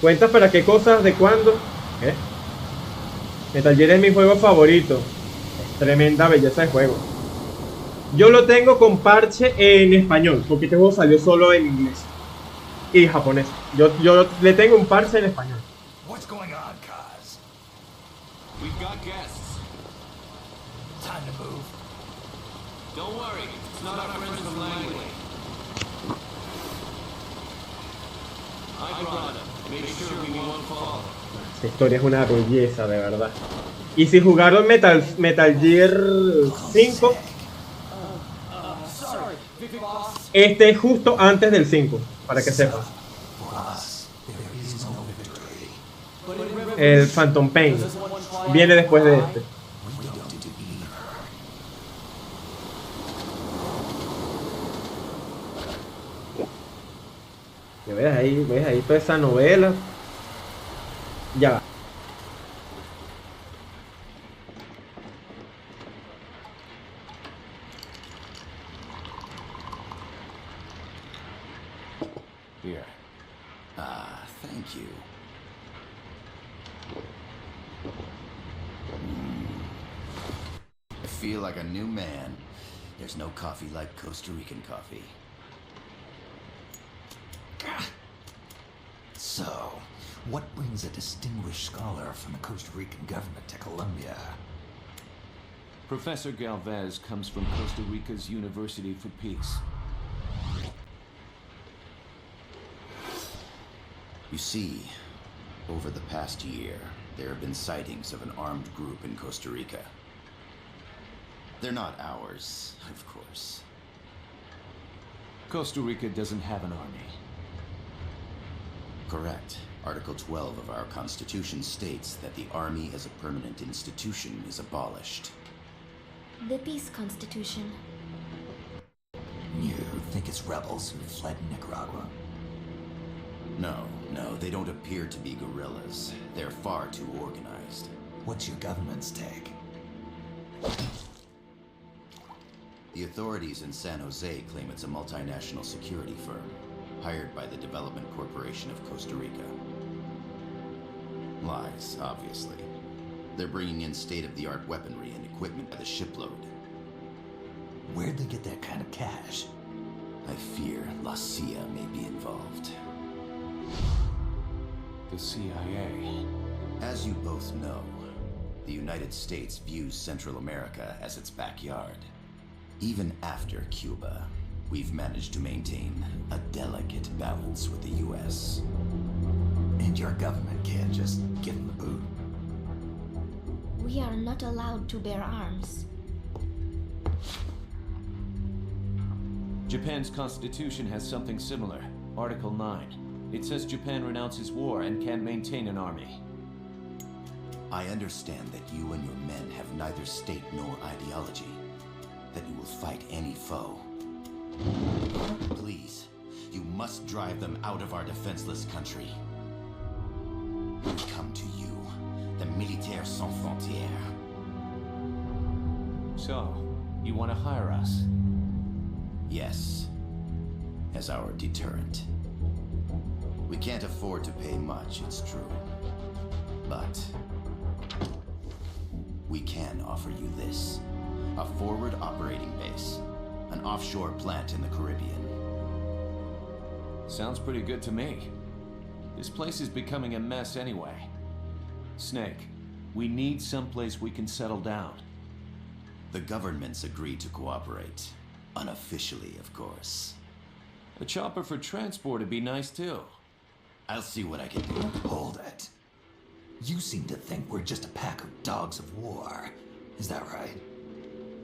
¿Cuentas para qué cosas? ¿De cuándo? ¿Qué? Metal Gear es mi juego favorito. Tremenda belleza de juego. Yo lo tengo con parche en español, porque este juego salió solo en inglés y japonés. Yo le tengo un parche en español. What's going on, Kaz? We've got guests. Time to move. Don't worry, it's not our friends from Langley. I brought him. Make sure we won't fall. Esta historia es una belleza, de verdad. Y si jugaron Metal Gear 5, Sorry, big boss. este es justo antes del 5, para que sepan. For us, there is no victory. El Phantom Pain viene después de este. We don't do either. Que ves ahí toda esa novela. Ya va. Here. Thank you. I feel like a new man. There's no coffee like Costa Rican coffee. So, what brings a distinguished scholar from the Costa Rican government to Colombia? Professor Galvez comes from Costa Rica's University for Peace. You see, over the past year, there have been sightings of an armed group in Costa Rica. They're not ours, of course. Costa Rica doesn't have an army. Correct. Article 12 of our Constitution states that the Army as a permanent institution is abolished. The Peace Constitution. You think it's rebels who fled Nicaragua? No, they don't appear to be guerrillas. They're far too organized. What's your government's take? The authorities in San Jose claim it's a multinational security firm, hired by the Development Corporation of Costa Rica. Lies, obviously. They're bringing in state-of-the-art weaponry and equipment by the shipload. Where'd they get that kind of cash? I fear La CIA may be involved. The CIA. As you both know, the United States views Central America as its backyard. Even after Cuba, we've managed to maintain a delicate balance with the U.S. And your government can't just give them the boot? We are not allowed to bear arms. Japan's constitution has something similar. Article 9. It says Japan renounces war and can't maintain an army. I understand that you and your men have neither state nor ideology. That you will fight any foe. Please, you must drive them out of our defenseless country. We come to you, the Militaires Sans Frontières. So, you want to hire us? Yes, as our deterrent. We can't afford to pay much, it's true. But we can offer you this. A forward operating base. An offshore plant in the Caribbean. Sounds pretty good to me. This place is becoming a mess anyway. Snake, we need someplace we can settle down. The government's agreed to cooperate. Unofficially, of course. A chopper for transport would be nice too. I'll see what I can do. Hold it. You seem to think we're just a pack of dogs of war. Is that right?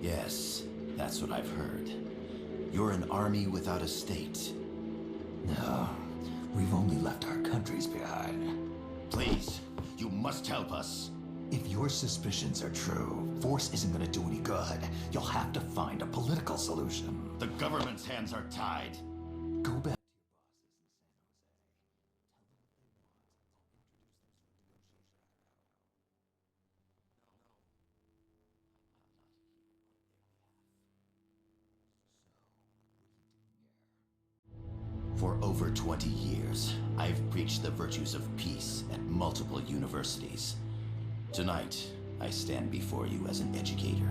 Yes, that's what I've heard. You're an army without a state. No, we've only left our countries behind. Please, you must help us. If your suspicions are true, force isn't going to do any good. You'll have to find a political solution. The government's hands are tied. Go back. For over 20 years, I've preached the virtues of peace at multiple universities. Tonight, I stand before you as an educator.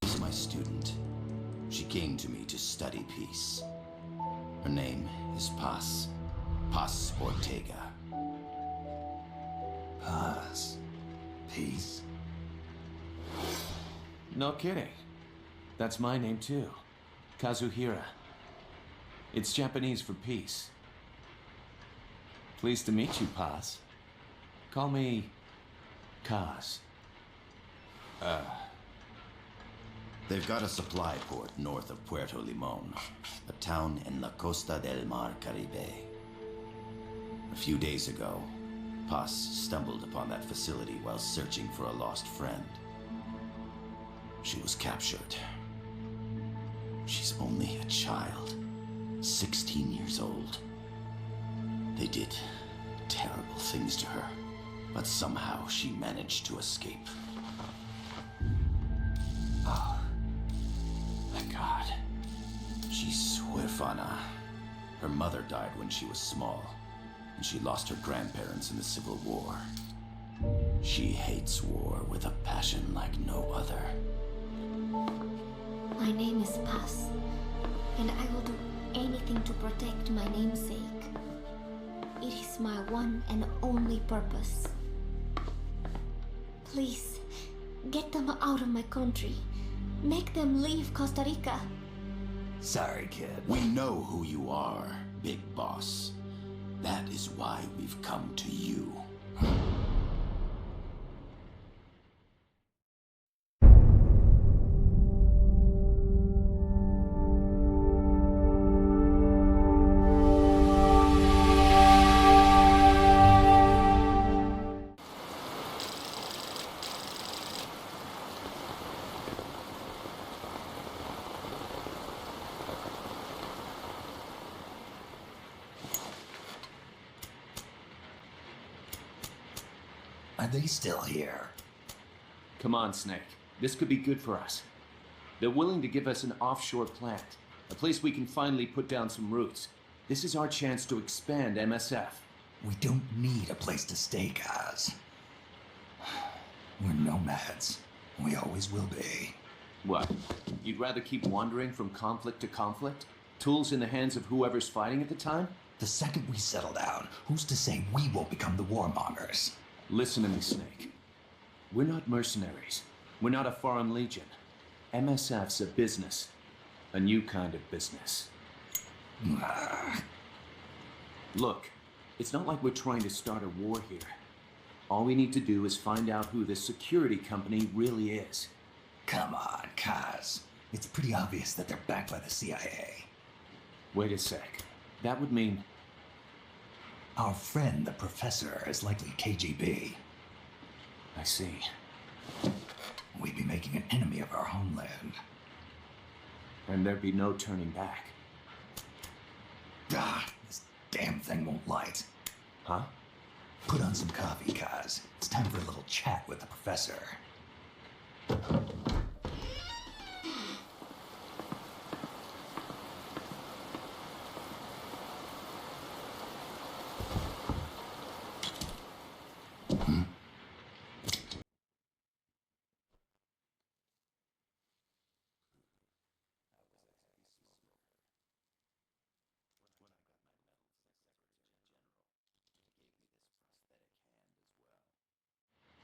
She's my student. She came to me to study peace. Her name is Paz. Paz Ortega. Paz. Peace. No kidding. That's my name too. Kazuhira. It's Japanese for peace. Pleased to meet you, Paz. Call me Kaz. They've got a supply port north of Puerto Limon, a town in la Costa del Mar Caribe. A few days ago, Paz stumbled upon that facility while searching for a lost friend. She was captured. She's only a child, 16 years old. They did terrible things to her, but somehow she managed to escape. Oh, my God. She's huérfana. Her mother died when she was small, and she lost her grandparents in the Civil War. She hates war with a passion like no other. My name is Paz, and I will do anything to protect my namesake. It is my one and only purpose. Please, get them out of my country. Make them leave Costa Rica. Sorry, kid. We know who you are, Big Boss. That is why we've come to you. Are they still here? Come on, Snake. This could be good for us. They're willing to give us an offshore plant, a place we can finally put down some roots. This is our chance to expand MSF. We don't need a place to stay, guys. We're nomads. We always will be. What? You'd rather keep wandering from conflict to conflict? Tools in the hands of whoever's fighting at the time? The second we settle down, who's to say we won't become the warmongers? Listen to me, Snake. We're not mercenaries. We're not a foreign legion. MSF's a business. A new kind of business. Look, it's not like we're trying to start a war here. All we need to do is find out who this security company really is. Come on, Kaz. It's pretty obvious that they're backed by the CIA. Wait a sec. That would mean... Our friend, the professor, is likely KGB. I see. We'd be making an enemy of our homeland. And there'd be no turning back. Ah, this damn thing won't light. Huh? Put on some coffee, Kaz. It's time for a little chat with the professor.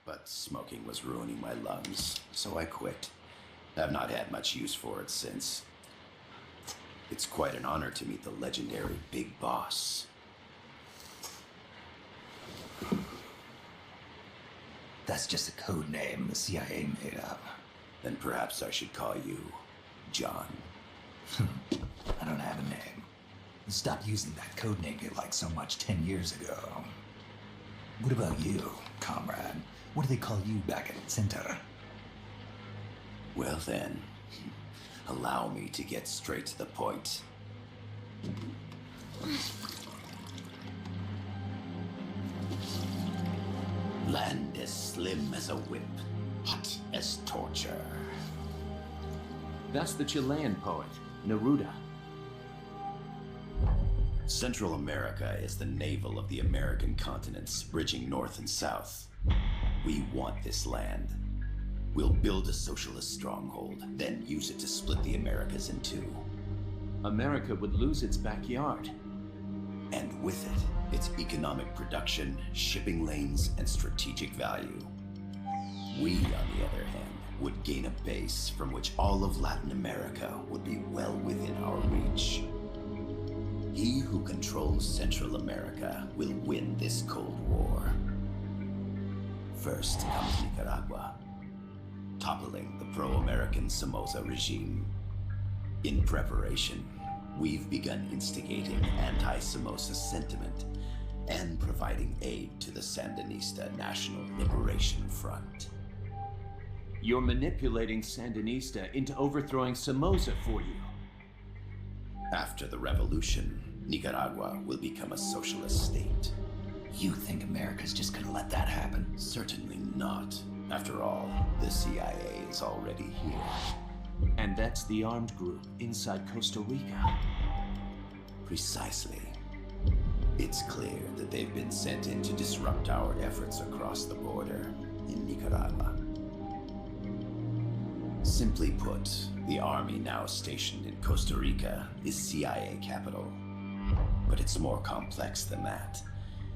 But smoking was ruining my lungs, so I quit. I've not had much use for it since. It's quite an honor to meet the legendary Big Boss. That's just a code name the CIA made up. Then perhaps I should call you John. I don't have a name. Stop using that code name you liked so much 10 years ago. What about you, comrade? What do they call you back at Center? Well then, allow me to get straight to the point. Land as slim as a whip, hot as torture. That's the Chilean poet, Neruda. Central America is the navel of the American continents, bridging north and south. We want this land. We'll build a socialist stronghold, then use it to split the Americas in two. America would lose its backyard. And with it, its economic production, shipping lanes, and strategic value. We, on the other hand, would gain a base from which all of Latin America would be well within our reach. He who controls Central America will win this Cold War. First comes Nicaragua, toppling the pro-American Somoza regime. In preparation, we've begun instigating anti-Somoza sentiment and providing aid to the Sandinista National Liberation Front. You're manipulating Sandinista into overthrowing Somoza for you. After the revolution, Nicaragua will become a socialist state. You think America's just gonna let that happen? Certainly not. After all, the CIA is already here. And that's the armed group inside Costa Rica. Precisely. It's clear that they've been sent in to disrupt our efforts across the border in Nicaragua. Simply put, the army now stationed in Costa Rica is CIA capital. But it's more complex than that.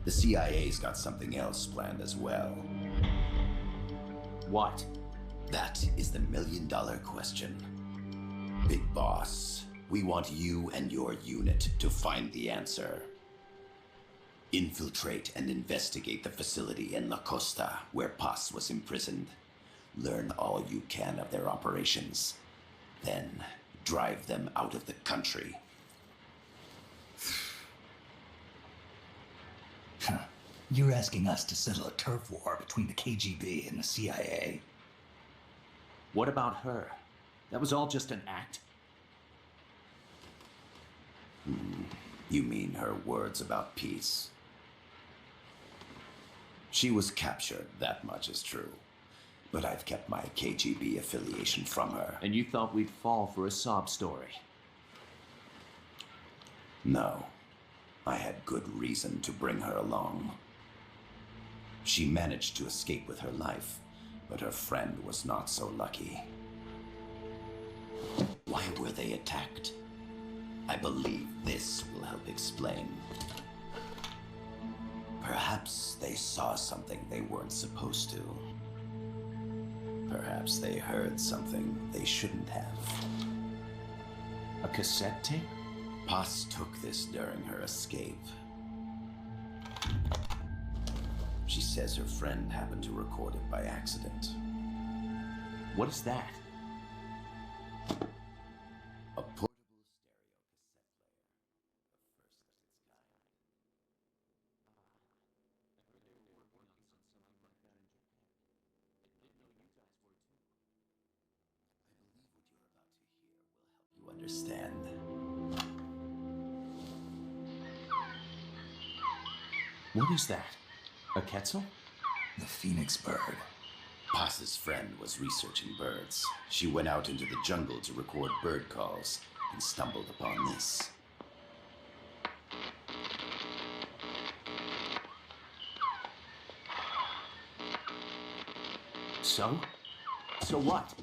The CIA's got something else planned as well. What? That is the million-dollar question. Big Boss, we want you and your unit to find the answer. Infiltrate and investigate the facility in La Costa where Paz was imprisoned. Learn all you can of their operations. Then drive them out of the country. You're asking us to settle a turf war between the KGB and the CIA? What about her? That was all just an act? You mean her words about peace? She was captured, that much is true. But I've kept my KGB affiliation from her. And you thought we'd fall for a sob story? No. I had good reason to bring her along. She managed to escape with her life, but her friend was not so lucky. Why were they attacked? I believe this will help explain. Perhaps they saw something they weren't supposed to. Perhaps they heard something they shouldn't have. A cassette tape? Paz took this during her escape. She says her friend happened to record it by accident. What is that? A portable stereo cassette player, the first of its kind. I believe what you're about to hear will help you understand. What is that? A Quetzal? The phoenix bird. Paz's friend was researching birds. She went out into the jungle to record bird calls and stumbled upon this. So? So what?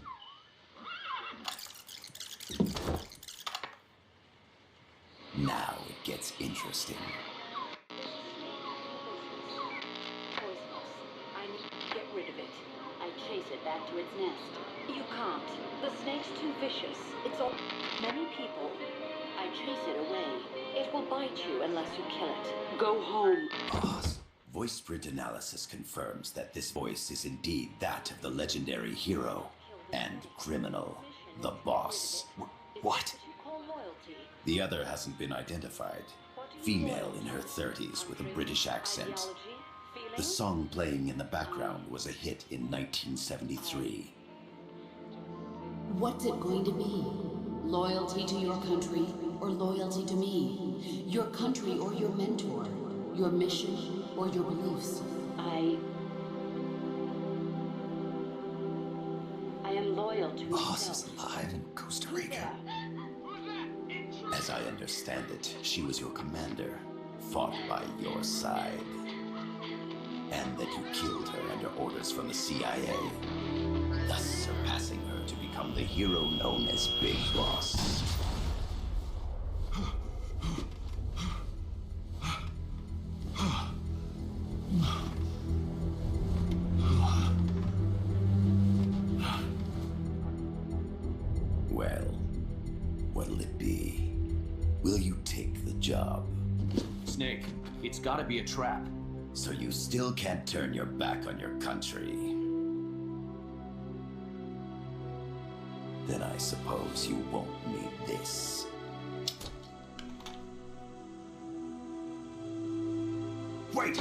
Now it gets interesting. I need to get rid of it. I chase it back to its nest. You can't. The snake's too vicious. It's all many people. I chase it away. It will bite you unless you kill it. Go home. Paz. Voice print analysis confirms that this voice is indeed that of the legendary hero and criminal, the boss. What? The other hasn't been identified. Female in her 30s with a British accent. The song playing in the background was a hit in 1973. What's it going to be? Loyalty to your country or loyalty to me? Your country or your mentor? Your mission or your beliefs? I am loyal to Boss myself. is alive in Costa Rica. As I understand it, she was your commander, fought by your side, and that you killed her under orders from the CIA, thus surpassing her to become the hero known as Big Boss. Well, what'll it be? Will you take the job? Snake, it's gotta be a trap. So you still can't turn your back on your country? Then I suppose you won't need this. Wait!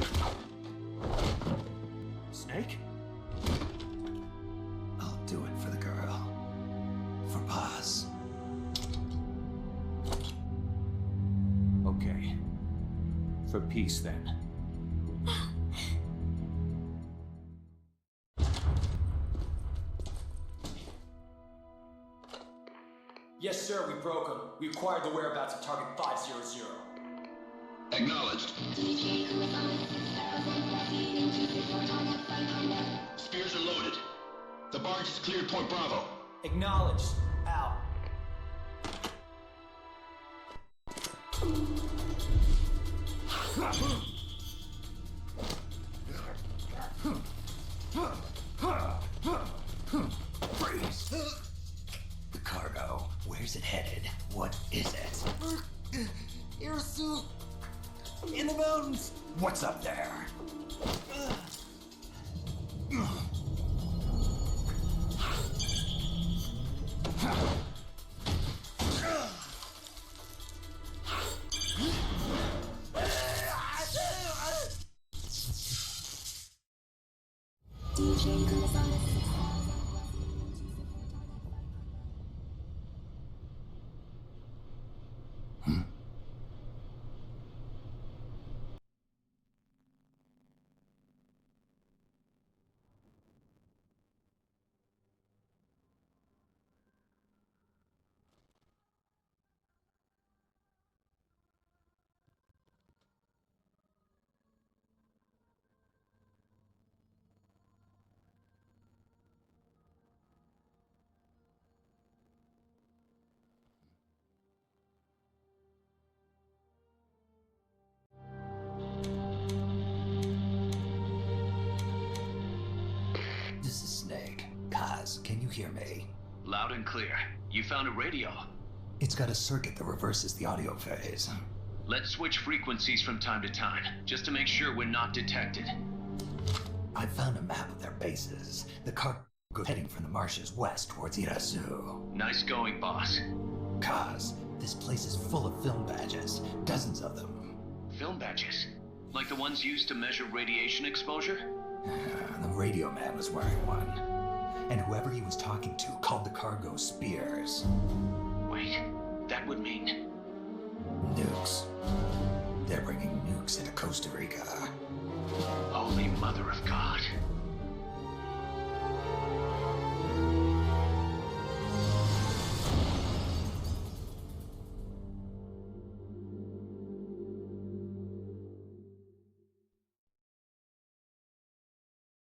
Snake? I'll do it for the girl. For Paz. Okay. For peace, then. Yes, sir, we broke him. We acquired the whereabouts of target 500. Acknowledged. Spears are loaded. The barge is cleared Point Bravo. Acknowledged. Out. Freeze! The cargo, where's it headed? What is it? Air suit. In the mountains. What's up there? This is Snake. Kaz, can you hear me? Loud and clear. You found a radio. It's got a circuit that reverses the audio phase. Let's switch frequencies from time to time, just to make sure we're not detected. I found a map of their bases. The cargo's heading from the marshes west towards Irasu. Nice going, boss. Kaz, this place is full of film badges. Dozens of them. Film badges? Like the ones used to measure radiation exposure? The radio man was wearing one. And whoever he was talking to called the cargo spears. Wait, that would mean... Nukes. They're bringing nukes into Costa Rica. Holy Mother of God.